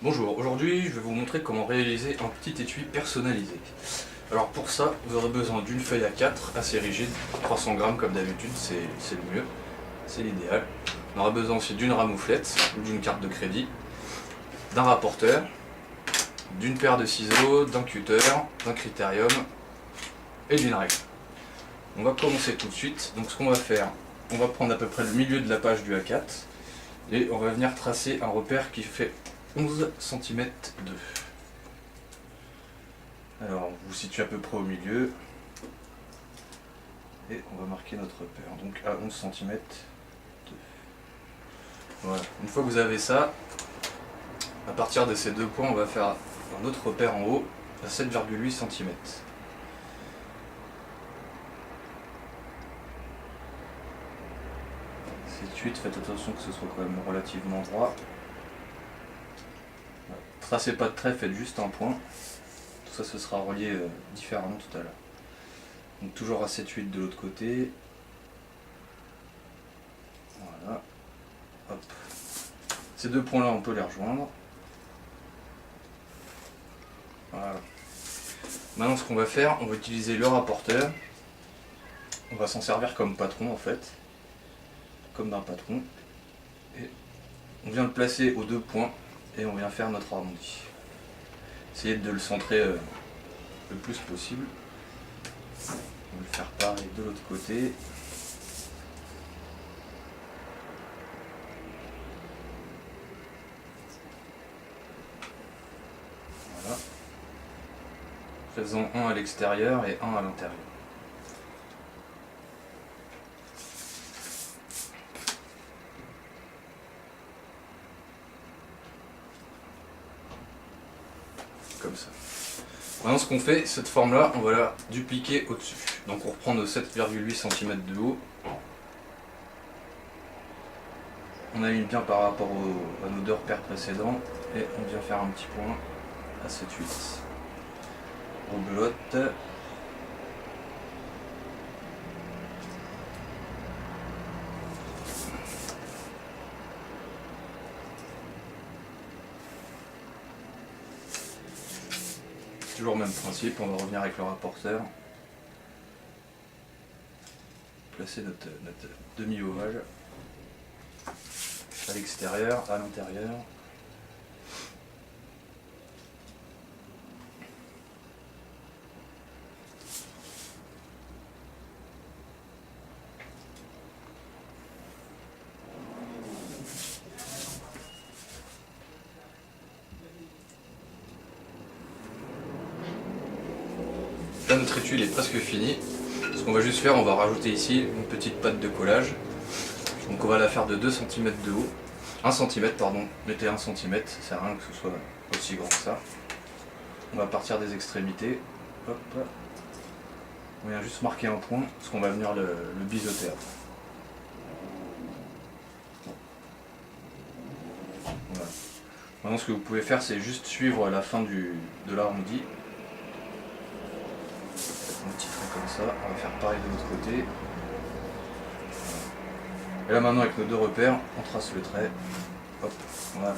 Bonjour, aujourd'hui je vais vous montrer comment réaliser un petit étui personnalisé. Alors pour ça, vous aurez besoin d'une feuille A4 assez rigide, 300 grammes comme d'habitude, c'est le mieux, c'est l'idéal. On aura besoin aussi d'une ramouflette ou d'une carte de crédit, d'un rapporteur, d'une paire de ciseaux, d'un cutter, d'un critérium et d'une règle. On va commencer tout de suite. Donc ce qu'on va faire, on va prendre à peu près le milieu de la page du A4 et on va venir tracer un repère qui fait 11 cm de. Alors on vous situe à peu près au milieu et on va marquer notre repère, donc à 11 cm de. Voilà, une fois que vous avez ça, à partir de ces deux points on va faire un autre repère en haut à 7,8 cm. C'est suite, faites attention que ce soit quand même relativement droit. Tracez pas de trait, faites juste un point. Tout ça, ce sera relié différemment tout à l'heure. Donc toujours à 7,8 de l'autre côté. Voilà. Hop. Ces deux points-là, on peut les rejoindre. Voilà. Maintenant, ce qu'on va faire, on va utiliser le rapporteur. On va s'en servir comme patron en fait. Comme d'un patron. Et on vient le placer aux deux points et on vient faire notre arrondi. Essayez de le centrer le plus possible. On va le faire pareil de l'autre côté. Voilà. Faites-en un à l'extérieur et un à l'intérieur. Comme ça. Maintenant ce qu'on fait, cette forme là, on va la dupliquer au-dessus. Donc on reprend nos 7,8 cm de haut. On aligne bien par rapport à nos deux repères précédents et on vient faire un petit point à 7,8. On belote. Toujours le même principe, on va revenir avec le rapporteur. Placer notre demi-ovale à l'extérieur, à l'intérieur. Là notre étui il est presque fini. Ce qu'on va juste faire, on va rajouter ici une petite patte de collage. Donc on va la faire de 2 cm de haut. 1 cm pardon, mettez 1 cm, ça sert à rien que ce soit aussi grand que ça. On va partir des extrémités. Hop. On vient juste marquer un point, parce qu'on va venir le biseauter après. Voilà. Maintenant ce que vous pouvez faire, c'est juste suivre la fin de l'arrondi. Un petit trait comme ça, on va faire pareil de l'autre côté. Et là maintenant avec nos deux repères, on trace le trait. Hop, voilà.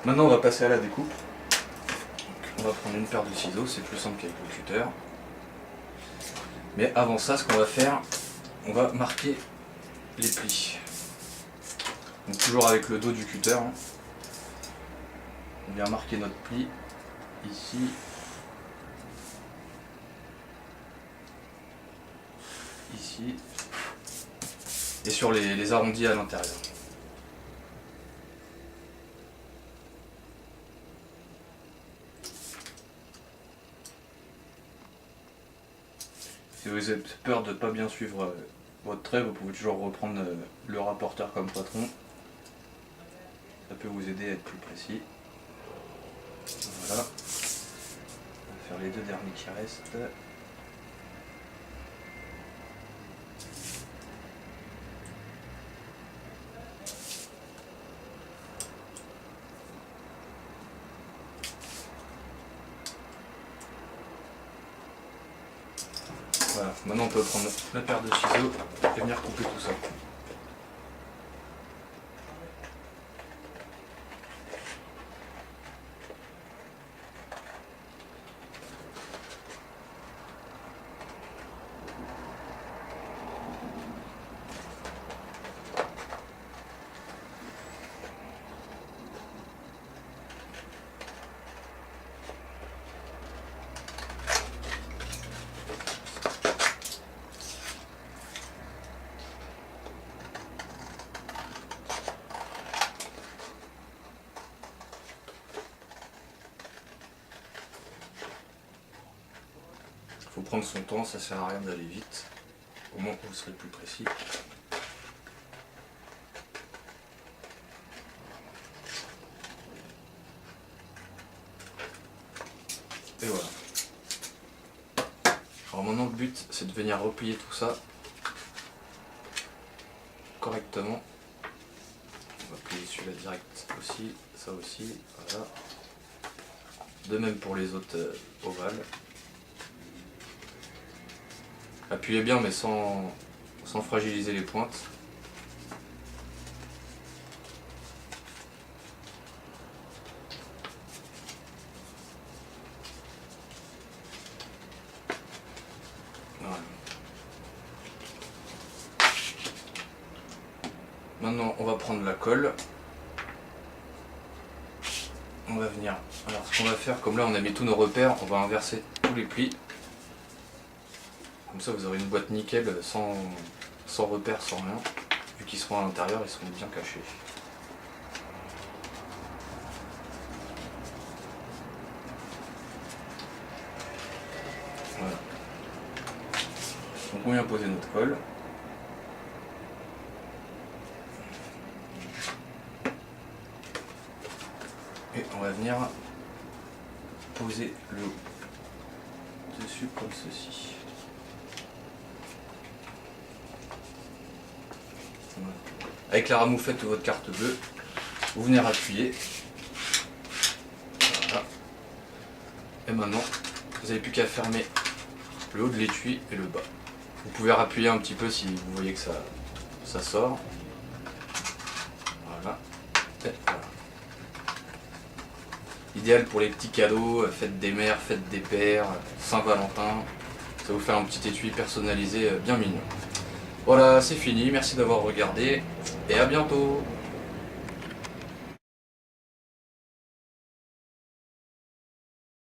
Maintenant on va passer à la découpe. On va prendre une paire de ciseaux, c'est plus simple qu'avec le cutter. Mais avant ça, ce qu'on va faire, on va marquer les plis. Donc toujours avec le dos du cutter. Hein. On vient marquer notre pli ici. Ici. Et sur les arrondis à l'intérieur. Si vous avez peur de ne pas bien suivre votre trait, vous pouvez toujours reprendre le rapporteur comme patron. Ça peut vous aider à être plus précis. Voilà. On va faire les deux derniers qui restent. Voilà, maintenant on peut prendre la paire de ciseaux et venir couper tout ça. prendre son temps, ça sert à rien d'aller vite. Au moins que vous serez plus précis. Et voilà. Alors maintenant le but c'est de venir replier tout ça correctement. On va plier celui-là direct aussi, ça aussi, voilà. De même pour les autres ovales. Appuyez bien mais sans fragiliser les pointes. Voilà. Maintenant on va prendre la colle. On va venir. Alors ce qu'on va faire, comme là on a mis tous nos repères, on va inverser tous les plis. Comme ça vous aurez une boîte nickel sans repères, sans rien. Vu qu'ils seront à l'intérieur, ils seront bien cachés. Voilà. Donc on vient poser notre colle. Et on va venir poser le dessus comme ceci. Voilà. Avec la ramoufette de votre carte bleue, vous venez appuyer. Voilà. Et maintenant, vous n'avez plus qu'à fermer le haut de l'étui et le bas. Vous pouvez appuyer un petit peu si vous voyez que ça sort. Voilà. Et voilà. Idéal pour les petits cadeaux, fête des mères, fête des pères, Saint-Valentin. Ça vous fait un petit étui personnalisé bien mignon. Voilà, c'est fini, merci d'avoir regardé et à bientôt.